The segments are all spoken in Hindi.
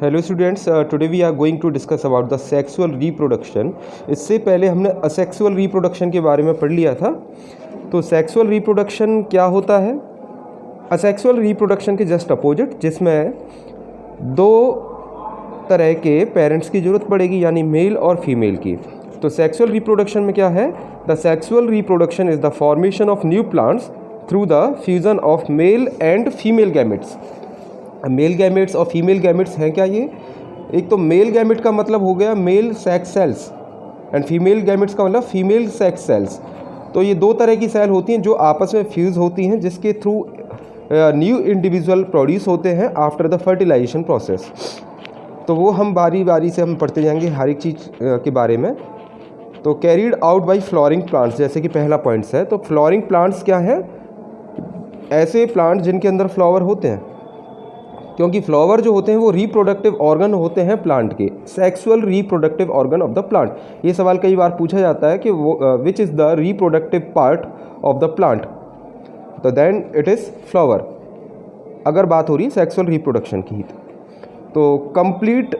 Hello students, today we are going to discuss about the sexual reproduction. इससे पहले हमने असेक्सुअल रिप्रोडक्शन के बारे में पढ़ लिया था। तो सेक्सुअल रिप्रोडक्शन क्या होता है? असेक्सुअल रिप्रोडक्शन के जस्ट अपोजिट, जिसमें दो तरह के पेरेंट्स की ज़रूरत पड़ेगी, यानी मेल और फीमेल की। तो सेक्सुअल रिप्रोडक्शन में क्या है? The sexual reproduction is the formation of new plants through the fusion of male and female gametes. Male gametes और फीमेल गैमेट्स हैं क्या ये? एक तो मेल गैमेट का मतलब हो गया mail sex sales and female gametes का मतलब फीमेल सेक्स सेल्स। तो ये दो तरह की सेल होती हैं जो आपस में फ्यूज़ होती हैं, जिसके थ्रू न्यू इंडिविजुअल प्रोड्यूस होते हैं आफ्टर द फर्टिलाइजेशन प्रोसेस। तो वो हम बारी बारी से हम पढ़ते जाएंगे हर एक चीज़ के बारे में। तो carried out by flowering plants, जैसे कि पहला पॉइंट्स है। तो फ्लावरिंग प्लांट्स क्या हैं? ऐसे प्लांट्स जिनके अंदर फ्लावर होते हैं, क्योंकि फ्लावर जो होते हैं वो रिप्रोडक्टिव ऑर्गन होते हैं प्लांट के, sexual reproductive organ of the plant. ये सवाल कई बार पूछा जाता है कि वो which is the reproductive part of the plant, तो देन इट इज़ फ्लावर, अगर बात हो रही है सेक्सुअल रिप्रोडक्शन की। तो कंप्लीट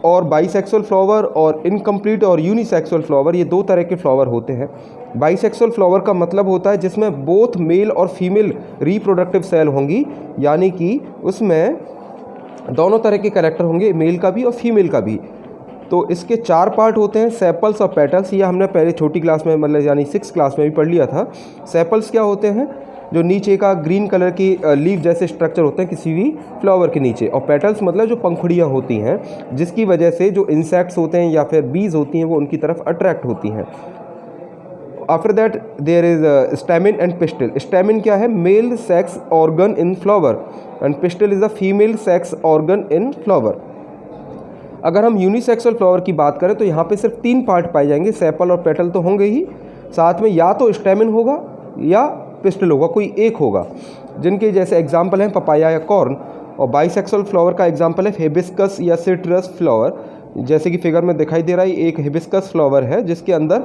और बाईसेक्सुअल फ्लावर और इनकम्प्लीट और यूनिसेक्सुअल फ्लावर, ये दो तरह के फ्लावर होते हैं। बाईसेक्सुअल फ्लावर का मतलब होता है जिसमें बोथ मेल और फीमेल रिप्रोडक्टिव सेल होंगी, यानी कि उसमें दोनों तरह के कैरेक्टर होंगे, मेल का भी और फीमेल का भी। तो इसके चार पार्ट होते हैं, सेपल्स और पेटल्स। ये हमने पहले छोटी क्लास में, मतलब यानी 6th क्लास में भी पढ़ लिया था। सेपल्स क्या होते हैं? जो नीचे का ग्रीन कलर की लीफ जैसे स्ट्रक्चर होते हैं किसी भी फ्लावर के नीचे। और पेटल्स मतलब जो पंखुड़ियाँ होती हैं, जिसकी वजह से जो इंसेक्ट्स होते हैं या फिर बीज होती हैं वो उनकी तरफ अट्रैक्ट होती हैं। After that there is stamen and pistil. Stamen क्या है? Male sex organ in flower and pistil is the female sex organ in flower. अगर हम यूनिसेक्सुअल फ्लावर की बात करें तो यहाँ पे सिर्फ 3 पार्ट पाए जाएंगे, सेपल और पेटल तो होंगे ही, साथ में या तो स्टैमिन होगा या पिस्टिल होगा, कोई एक होगा, जिनके जैसे एग्जाम्पल हैं पपाया या कॉर्न। और बाईसेक्सुअल फ्लावर का एग्जाम्पल है हिबिस्कस या सिट्रस फ्लावर, जैसे कि फिगर में दिखाई दे रहा है। एक हिबिस्कस फ्लावर है जिसके अंदर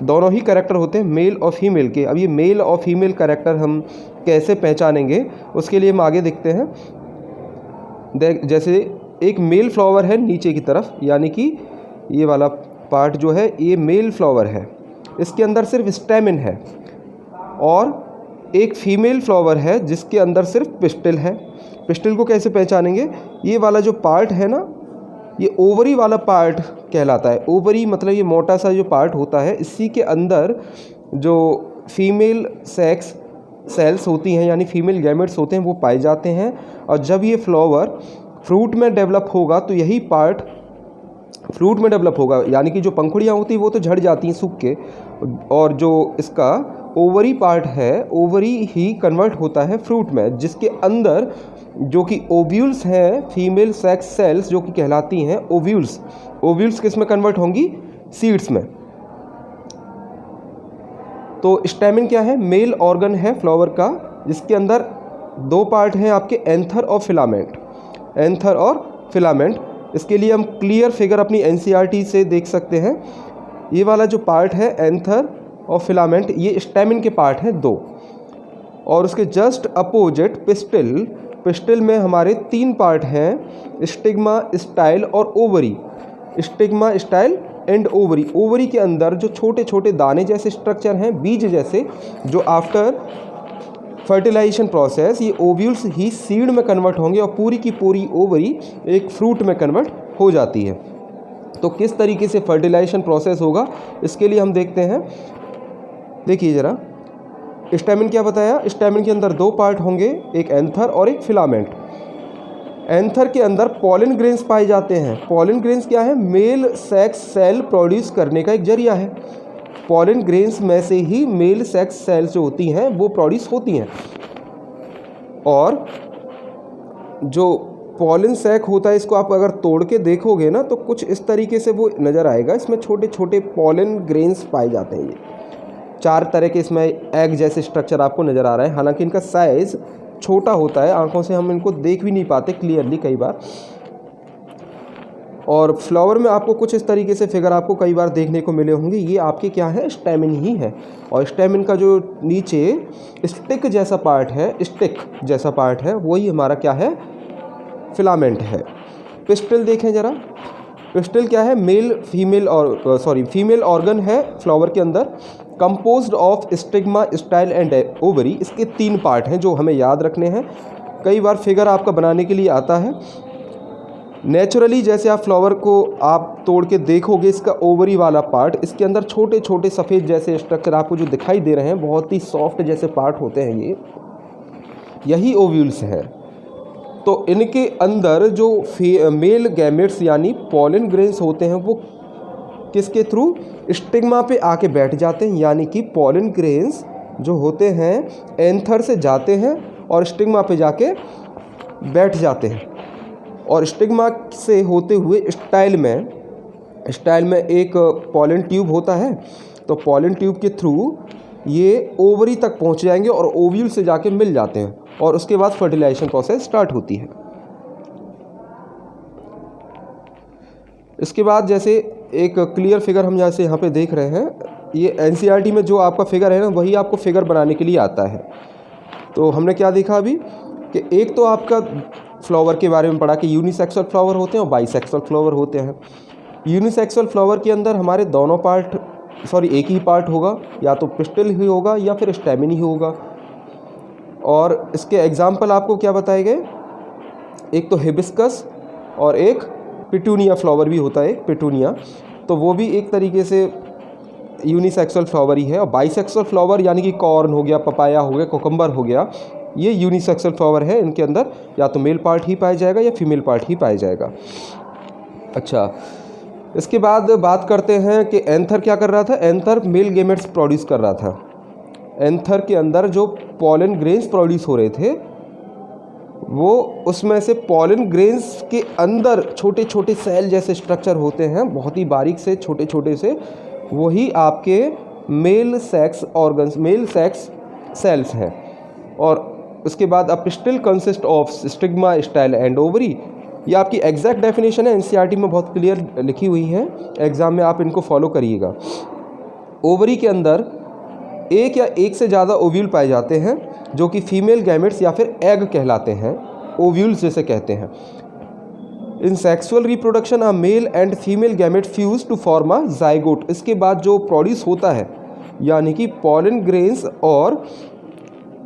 दोनों ही कैरेक्टर होते हैं, मेल और फीमेल के। अब ये मेल और फीमेल कैरेक्टर हम कैसे पहचानेंगे, उसके लिए हम आगे देखते हैं। जैसे एक मेल फ्लावर है नीचे की तरफ, यानी कि ये वाला पार्ट जो है ये मेल फ्लावर है, इसके अंदर सिर्फ स्टैमिन है। और एक फीमेल फ्लावर है जिसके अंदर सिर्फ पिस्टिल है। पिस्टिल को कैसे पहचानेंगे? ये वाला जो पार्ट है ना, ये ओवरी वाला पार्ट कहलाता है। ओवरी मतलब ये मोटा सा जो पार्ट होता है, इसी के अंदर जो फीमेल सेक्स सेल्स होती हैं, यानी फीमेल गैमेट्स होते हैं, वो पाए जाते हैं। और जब ये फ्लावर फ्रूट में डेवलप होगा तो यही पार्ट फ्रूट में डेवलप होगा, यानी कि जो पंखुड़ियाँ होती हैं वो तो झड़ जाती हैं सूख के, और जो इसका ओवरी पार्ट है, ओवरी ही कन्वर्ट होता है फ्रूट में, जिसके अंदर जो कि ओव्यूल्स हैं, फीमेल सेक्स सेल्स जो कि कहलाती हैं ओव्यूल्स। ओव्यूल्स किस में कन्वर्ट होंगी? सीड्स में। तो स्टैमिन क्या है? मेल ऑर्गन है फ्लावर का, जिसके अंदर 2 पार्ट हैं आपके, एंथर और फिलामेंट। एंथर और फिलामेंट, इसके लिए हम क्लियर फिगर अपनी NCERT से देख सकते हैं। ये वाला जो पार्ट है एंथर और फिलामेंट, ये स्टैमिन के पार्ट हैं 2। और उसके जस्ट अपोजिट पिस्टिल। पिस्टिल में हमारे 3 पार्ट हैं, स्टिग्मा, स्टाइल और ovary. Stigma, style and ovary. Ovary के अंदर जो छोटे छोटे दाने जैसे स्ट्रक्चर हैं, बीज जैसे, जो आफ्टर फर्टिलाइजेशन प्रोसेस ये ओव्यूल्स ही सीड में कन्वर्ट होंगे और पूरी की पूरी ओवरी एक फ्रूट में कन्वर्ट हो जाती है। तो किस तरीके से फर्टिलाइजेशन प्रोसेस होगा, इसके लिए हम देखते हैं। देखिए ज़रा, स्टैमिन क्या बताया? स्टैमिन के अंदर 2 पार्ट होंगे, एक एंथर और एक फिलामेंट। एंथर के अंदर पॉलन ग्रेन्स पाए जाते हैं। पॉलन ग्रेन्स क्या है? मेल सेक्स सेल प्रोड्यूस करने का एक जरिया है। पॉलन ग्रेन्स में से ही मेल सेक्स सेल्स जो होती हैं वो प्रोड्यूस होती हैं। और जो पॉलन सैक होता है, इसको आप अगर तोड़ के देखोगे ना तो कुछ इस तरीके से वो नज़र आएगा। इसमें छोटे छोटे पॉलन ग्रेन्स पाए जाते हैं। ये 4 तरह के इसमें एग जैसे स्ट्रक्चर आपको नज़र आ रहा है। हालांकि इनका साइज़ छोटा होता है, आंखों से हम इनको देख भी नहीं पाते क्लियरली कई बार। और फ्लावर में आपको कुछ इस तरीके से फिगर आपको कई बार देखने को मिले होंगे। ये आपके क्या है? स्टैमिन ही है। और स्टैमिन का जो नीचे स्टिक जैसा पार्ट है, स्टिक जैसा पार्ट है, वही हमारा क्या है? फिलामेंट है। पिस्टल देखें ज़रा। पिस्टल क्या है? फीमेल ऑर्गन है फ्लावर के अंदर, composed of stigma, style and ovary. इसके 3 पार्ट हैं जो हमें याद रखने हैं। कई बार फिगर आपका बनाने के लिए आता है। नेचुरली जैसे आप फ्लावर को आप तोड़ के देखोगे, इसका ओवरी वाला पार्ट, इसके अंदर छोटे छोटे सफ़ेद जैसे स्ट्रक्चर आपको जो दिखाई दे रहे हैं, बहुत ही सॉफ्ट जैसे पार्ट होते हैं, यही ओव्यूल्स हैं। तो इनके अंदर जो मेल गैमेट्स यानी पॉलन ग्रेन्स होते हैं, वो किसके थ्रू? स्टिग्मा पे आके बैठ जाते हैं, यानी कि पॉलन ग्रेन्स जो होते हैं एंथर से जाते हैं और स्टिग्मा पे जाके बैठ जाते हैं, और स्टिग्मा से होते हुए स्टाइल में एक पॉलन ट्यूब होता है। तो पॉलन ट्यूब के थ्रू ये ओवरी तक पहुंच जाएंगे और ओव्यूल से जाके मिल जाते हैं, और उसके बाद फर्टिलाइजेशन प्रोसेस स्टार्ट होती है। इसके बाद जैसे एक क्लियर फिगर हम जैसे यहाँ पे देख रहे हैं, ये एनसीईआरटी में जो आपका फिगर है ना, वही आपको फिगर बनाने के लिए आता है। तो हमने क्या देखा अभी कि एक तो आपका फ्लावर के बारे में पढ़ा कि यूनिसेक्सुअल फ्लावर होते हैं और बाइसेक्सुअल फ्लावर होते हैं। यूनिसेक्सुअल फ्लावर के अंदर हमारे दोनों पार्ट एक ही पार्ट होगा, या तो पिस्टल ही होगा या फिर स्टैमेन ही होगा। और इसके एग्जाम्पल आपको क्या बताए गए? एक तो हिबिस्कस और एक पिटूनिया फ्लावर भी होता है, पिटूनिया, तो वो भी एक तरीके से यूनिसेक्सुअल फ्लावर ही है। और बाइसेक्सुअल फ्लावर यानी कि कॉर्न हो गया, पपाया हो गया, कोकम्बर हो गया, ये यूनिसेक्सुअल फ्लावर है। इनके अंदर या तो मेल पार्ट ही पाया जाएगा या फीमेल पार्ट ही पाया जाएगा। अच्छा, इसके बाद बात करते हैं कि एंथर क्या कर रहा था? एंथर मेल गैमेट्स प्रोड्यूस कर रहा था। एंथर के अंदर जो पॉलन ग्रेन्स प्रोड्यूस हो रहे थे, वो उसमें से पॉलन ग्रेन्स के अंदर छोटे छोटे सेल जैसे स्ट्रक्चर होते हैं, बहुत ही बारीक से छोटे छोटे से, वही आपके male sex organs, male sex cells हैं। और उसके बाद a pistil consist of stigma, style and ovary. ये आपकी एग्जैक्ट डेफिनेशन है, एनसीईआरटी में बहुत क्लियर लिखी हुई है, एग्ज़ाम में आप इनको फॉलो करिएगा। ओवरी के अंदर एक या एक से ज़्यादा ओव्यूल पाए जाते हैं, जो कि फीमेल गैमेट्स या फिर एग कहलाते हैं, ओव्यूल्स जैसे कहते हैं। In sexual reproduction a male and female gamete fuse to form a zygote. इसके बाद जो प्रोड्यूस होता है, यानी कि पॉलन ग्रेन्स और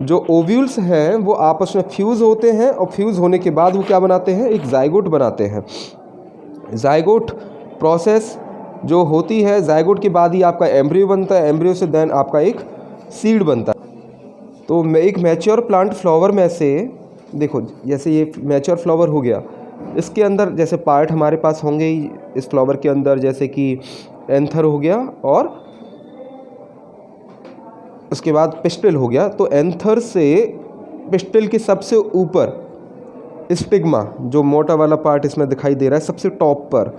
जो ओव्यूल्स हैं वो आपस में फ्यूज़ होते हैं, और फ्यूज़ होने के बाद वो क्या बनाते हैं? एक जाइगोट बनाते हैं। जाइगोट प्रोसेस जो होती है, जाइगोट के बाद ही आपका एम्ब्रियो बनता है, एम्ब्रियो से देन आपका एक सीड बनता है। तो एक मैच्योर प्लांट फ्लावर में से देखो, जैसे ये मैच्योर फ्लावर हो गया, इसके अंदर जैसे पार्ट हमारे पास होंगे ही इस फ्लावर के अंदर, जैसे कि एंथर हो गया और उसके बाद पिस्टल हो गया। तो एंथर से पिस्टल के सबसे ऊपर स्टिग्मा, जो मोटा वाला पार्ट इसमें दिखाई दे रहा है सबसे टॉप पर,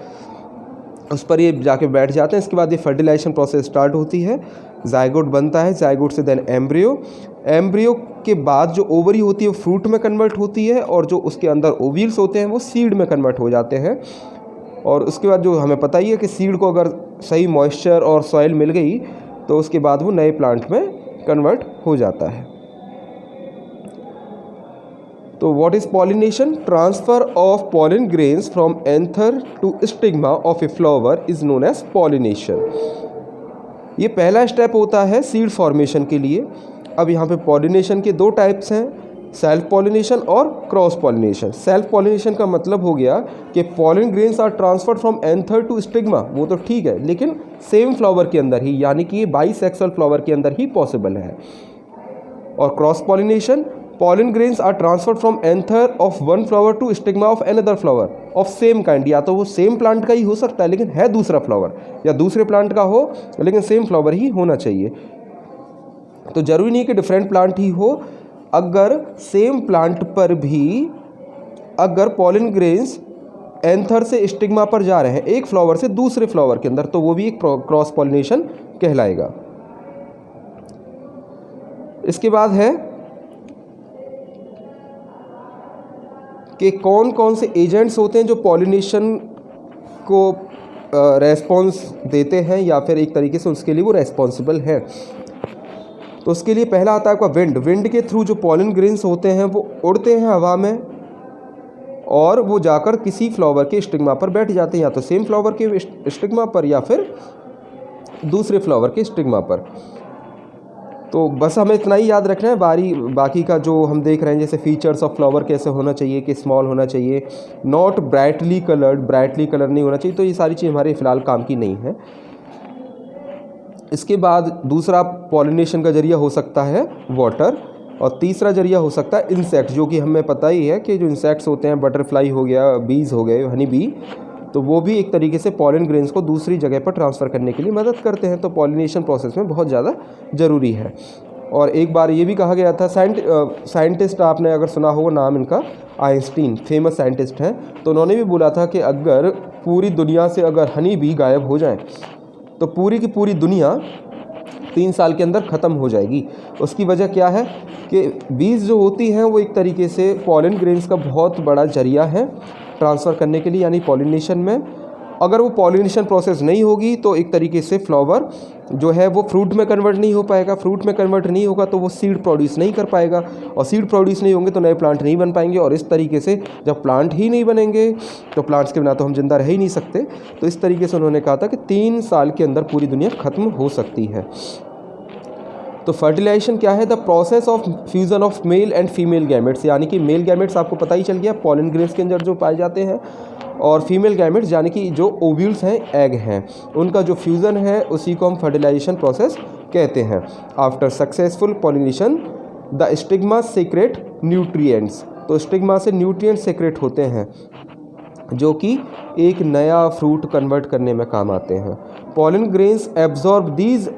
उस पर ये जाके बैठ जाते हैं। इसके बाद ये फर्टिलाइजेशन प्रोसेस स्टार्ट होती है, जाइगोट बनता है, जाइगोट से देन एम्ब्रियो, एम्ब्रियो के बाद जो ओवरी होती है वो फ्रूट में कन्वर्ट होती है, और जो उसके अंदर ओव्यूल्स होते हैं वो सीड में कन्वर्ट हो जाते हैं। और उसके बाद जो हमें पता ही है कि सीड को अगर सही मॉइस्चर और सॉइल मिल गई तो उसके बाद वो नए प्लांट में कन्वर्ट हो जाता है। तो what is pollination? Transfer of pollen grains from anther to stigma of a flower is known as pollination. ये पहला स्टेप होता है सीड फॉर्मेशन के लिए। अब यहाँ पे पॉलिनेशन के 2 टाइप्स हैं, सेल्फ पॉलिनेशन और क्रॉस पॉलिनेशन। सेल्फ पॉलिनेशन का मतलब हो गया कि pollen grains are transferred from anther to stigma, वो तो ठीक है, लेकिन सेम फ्लावर के अंदर ही, यानी कि ये बाइसेक्सुअल फ्लावर के अंदर ही पॉसिबल है। और cross pollination, pollen grains are transferred from anther of one flower to stigma of another flower of same kind. या तो वो सेम प्लांट का ही हो सकता है लेकिन है दूसरा फ्लावर, या दूसरे प्लांट का हो लेकिन सेम फ्लावर ही होना चाहिए। तो जरूरी नहीं कि डिफरेंट प्लांट ही हो, अगर सेम प्लांट पर भी अगर पॉलन ग्रेन्स एंथर से स्टिग्मा पर जा रहे हैं एक फ्लावर से दूसरे फ्लावर के अंदर, तो वो भी एक क्रॉस पॉलिनेशन कहलाएगा। इसके बाद है कि कौन कौन से एजेंट्स होते हैं जो पॉलिनेशन को रेस्पॉन्स देते हैं, या फिर एक तरीके से उसके लिए वो रेस्पॉन्सिबल है। तो उसके लिए पहला आता है आपका विंड। विंड के थ्रू जो पॉलन ग्रेन्स होते हैं वो उड़ते हैं हवा में, और वो जाकर किसी फ्लावर के स्टिग्मा पर बैठ जाते हैं, या तो सेम फ्लावर के स्टिग्मा पर या फिर दूसरे फ्लावर के स्टिग्मा पर। तो बस हमें इतना ही याद रखना है। बाकी का जो हम देख रहे हैं जैसे फीचर्स ऑफ फ्लावर कैसे होना चाहिए कि स्मॉल होना चाहिए, नॉट ब्राइटली कलर नहीं होना चाहिए, तो ये सारी चीज़ हमारे फ़िलहाल काम की नहीं है। इसके बाद दूसरा पॉलिनेशन का जरिया हो सकता है वाटर, और तीसरा जरिया हो सकता है इंसेक्ट, जो कि हमें पता ही है कि जो इंसेक्ट्स होते हैं, बटरफ्लाई हो गया, बीज हो गए, हनी बी, तो वो भी एक तरीके से पॉलन ग्रेन्स को दूसरी जगह पर ट्रांसफ़र करने के लिए मदद करते हैं। तो पॉलिनेशन प्रोसेस में बहुत ज़्यादा ज़रूरी है। और एक बार ये भी कहा गया था, साइंटिस्ट आपने अगर सुना हो नाम इनका, आइंस्टीन, फेमस साइंटिस्ट हैं, तो उन्होंने भी बोला था कि अगर पूरी दुनिया से अगर हनी बी गायब हो जाए तो पूरी की पूरी दुनिया 3 साल के अंदर ख़त्म हो जाएगी। उसकी वजह क्या है कि बीज जो होती हैं वो एक तरीके से पॉलन ग्रेन्स का बहुत बड़ा जरिया है ट्रांसफ़र करने के लिए, यानी पॉलिनेशन में। अगर वो पॉलिनेशन प्रोसेस नहीं होगी तो एक तरीके से फ्लावर जो है वो फ्रूट में कन्वर्ट नहीं हो पाएगा, फ्रूट में कन्वर्ट नहीं होगा तो वो सीड प्रोड्यूस नहीं कर पाएगा, और सीड प्रोड्यूस नहीं होंगे तो नए प्लांट नहीं बन पाएंगे, और इस तरीके से जब प्लांट ही नहीं बनेंगे तो प्लांट्स के बिना तो हम जिंदा रह ही नहीं सकते। तो इस तरीके से उन्होंने कहा था कि 3 साल के अंदर पूरी दुनिया ख़त्म हो सकती है। तो फर्टिलाइजेशन क्या है? The process of fusion of male and female gametes, यानी कि मेल गैमेट्स आपको पता ही चल गया, पॉलन ग्रेन्स के अंदर जो पाए जाते हैं, और फीमेल गैमेट्स यानी कि जो ओव्यूल्स हैं, एग हैं, उनका जो फ्यूज़न है उसी को हम फर्टिलाइजेशन प्रोसेस कहते हैं। After successful pollination the stigma secret nutrients, तो स्टिग्मा से न्यूट्रिएंट्स सीक्रेट होते हैं जो कि एक नया फ्रूट कन्वर्ट करने में काम आते हैं। Pollen grains absorb these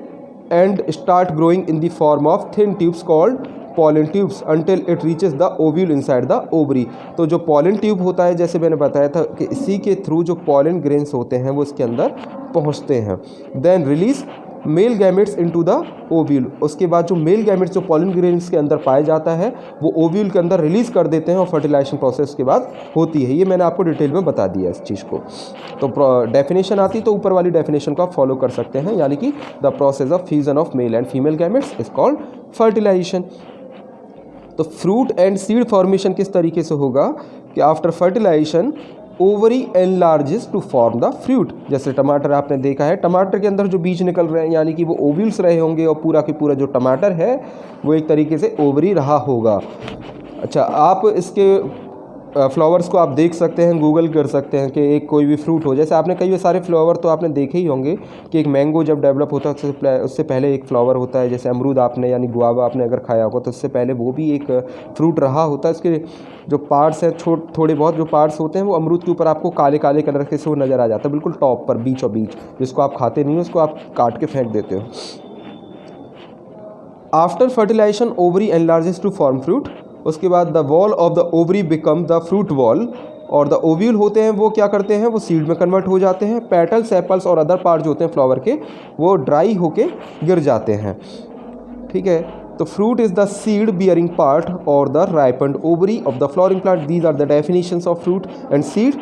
and start growing in the form of thin tubes called pollen tubes until it reaches the ovule inside the ovary। तो जो pollen tube होता है, जैसे मैंने बताया था कि इसी के थ्रू जो pollen grains होते हैं वो इसके अंदर पहुंचते हैं। then release male gametes into the ovule, उसके बाद जो मेल गैमेट्स जो पॉलन ग्रेन्स के अंदर पाया जाता है वो ओव्यूल के अंदर रिलीज़ कर देते हैं, और फर्टिलाइजेशन प्रोसेस के बाद होती है। ये मैंने आपको डिटेल में बता दिया इस चीज़ को। तो डेफिनेशन आती तो ऊपर वाली डेफिनेशन को आप फॉलो कर सकते हैं, यानी कि the process of fusion of male and female gametes is called fertilisation. तो फ्रूट एंड सीड फॉर्मेशन किस तरीके से होगा कि after fertilisation ovary enlarges to form the fruit. जैसे टमाटर आपने देखा है, टमाटर के अंदर जो बीज निकल रहे हैं यानी कि वो ओव्यूल्स रहे होंगे, और पूरा की पूरा जो टमाटर है वो एक तरीके से ओवरी रहा होगा। अच्छा, आप इसके फ्लावर्स को आप देख सकते हैं, गूगल कर सकते हैं कि एक कोई भी फ्रूट हो, जैसे आपने कई सारे फ्लावर तो आपने देखे ही होंगे कि एक मैंगो जब डेवलप होता है उससे पहले एक फ्लावर होता है। जैसे अमरूद आपने यानी गुआवा आपने अगर खाया होगा तो उससे पहले वो भी एक फ्रूट रहा होता है। इसके जो पार्ट्स हैं, थोड़े बहुत जो पार्ट्स होते हैं वो अमरूद के ऊपर आपको काले काले कलर के से वो नज़र आ जाता है, बिल्कुल टॉप पर, बीचों बीच, जिसको आप खाते नहीं हो, उसको आप काट के फेंक देते हो। After fertilisation ovary enlarges to form fruit, उसके बाद the wall of the ovary become the fruit wall, और द ओव्यूल होते हैं वो क्या करते हैं, वो सीड में कन्वर्ट हो जाते हैं। पेटल, सेपल्स और अदर पार्ट जो होते हैं फ्लावर के वो ड्राई होके गिर जाते हैं। ठीक है, तो fruit is the seed bearing part और the ripened ovary of the flowering plant. These are the definitions of fruit and seed.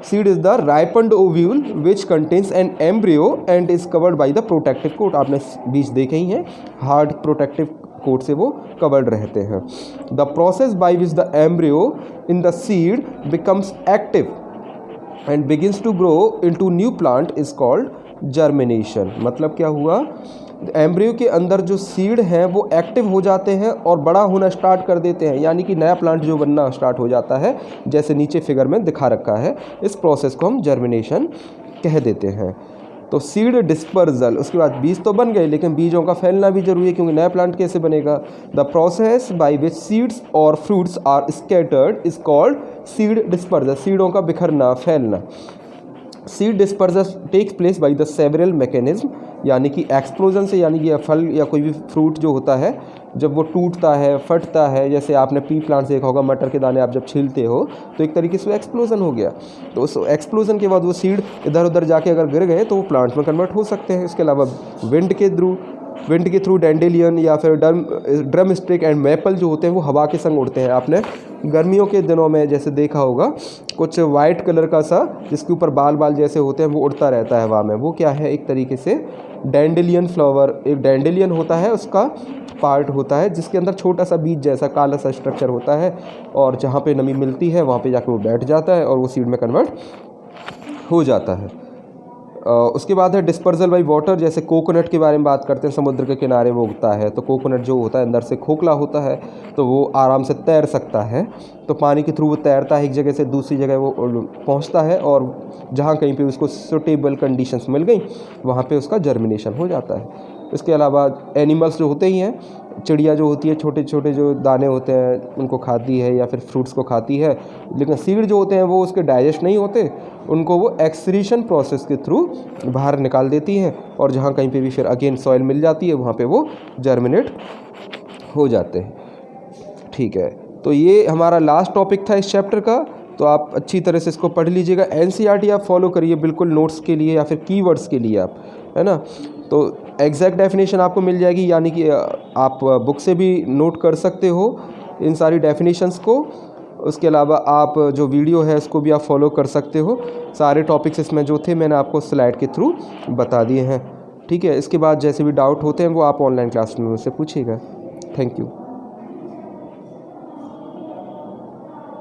Seed is the ripened ovule which contains an embryo and is covered by the protective coat। आपने बीज देखे ही हैं, हार्ड प्रोटेक्टिव कोट से वो कवर्ड रहते हैं। The process by which the embryo in the seed becomes active and begins to grow into new plant is called germination. मतलब क्या हुआ, एम्ब्रियो के अंदर जो सीड हैं वो एक्टिव हो जाते हैं और बड़ा होना स्टार्ट कर देते हैं, यानी कि नया प्लांट जो बनना स्टार्ट हो जाता है, जैसे नीचे फिगर में दिखा रखा है। इस प्रोसेस को हम जर्मिनेशन कह देते हैं। तो सीड डिस्पर्जल, उसके बाद बीज तो बन गए लेकिन बीजों का फैलना भी जरूरी है, क्योंकि नया प्लांट कैसे बनेगा। The process by which seeds और fruits are scattered is called seed dispersal. सीडों का बिखरना, फैलना। Seed dispersal takes place by the several mechanism, यानी कि एक्सप्लोजन से, यानी कि फल या कोई भी फ्रूट जो होता है जब वो टूटता है, फटता है, जैसे आपने पी प्लांट देखा होगा, मटर के दाने आप जब छीलते हो तो एक तरीके से वो एक्सप्लोजन हो गया। तो उस एक्सप्लोजन के बाद वो सीड इधर उधर जाके अगर गिर गए तो वो प्लांट में कन्वर्ट हो सकते हैं। इसके अलावा विंड के थ्रू डैंडेलियन या फिर ड्रम स्टिक एंड मैपल जो होते हैं वो हवा के संग उड़ते हैं। आपने गर्मियों के दिनों में जैसे देखा होगा कुछ वाइट कलर का सा जिसके ऊपर बाल बाल जैसे होते हैं वो उड़ता रहता है हवा में, वो क्या है, एक तरीके से डैंडेलियन फ्लावर। एक डैंडेलियन होता है, उसका पार्ट होता है जिसके अंदर छोटा सा बीज जैसा काला सा स्ट्रक्चर होता है, और जहाँ पे नमी मिलती है वहाँ पे जाकर वो बैठ जाता है और वो सीड में कन्वर्ट हो जाता है। उसके बाद है डिस्पर्सल बाई वाटर। जैसे कोकोनट के बारे में बात करते हैं, समुद्र के किनारे वो उगता है, तो कोकोनट जो होता है अंदर से खोखला होता है, तो वो आराम से तैर सकता है, तो पानी के थ्रू वो तैरता है, एक जगह से दूसरी जगह वो पहुंचता है, और जहां कहीं पे उसको सूटेबल कंडीशंस मिल गई वहां पे उसका जर्मिनेशन हो जाता है। इसके अलावा एनिमल्स जो होते ही हैं, चिड़िया जो होती है छोटे छोटे जो दाने होते हैं उनको खाती है या फिर फ्रूट्स को खाती है, लेकिन सीड जो होते हैं वो उसके डाइजेस्ट नहीं होते, उनको वो एक्सक्रीशन प्रोसेस के थ्रू बाहर निकाल देती हैं, और जहाँ कहीं पे भी फिर अगेन सॉइल मिल जाती है वहाँ पे वो जर्मिनेट हो जाते हैं। ठीक है, तो ये हमारा लास्ट टॉपिक था इस चैप्टर का, तो आप अच्छी तरह से इसको पढ़ लीजिएगा। एनसीईआरटी आप फॉलो करिए बिल्कुल नोट्स के लिए या फिर कीवर्ड्स के लिए आप, है ना। तो एग्जैक्ट डेफिनेशन आपको मिल जाएगी, यानी कि आप बुक से भी नोट कर सकते हो इन सारी डेफिनेशंस को। उसके अलावा आप जो वीडियो है उसको भी आप फॉलो कर सकते हो। सारे टॉपिक्स इसमें जो थे मैंने आपको स्लाइड के थ्रू बता दिए हैं। ठीक है, इसके बाद जैसे भी डाउट होते हैं वो आप ऑनलाइन क्लास में मुझसे पूछिएगा। Thank you.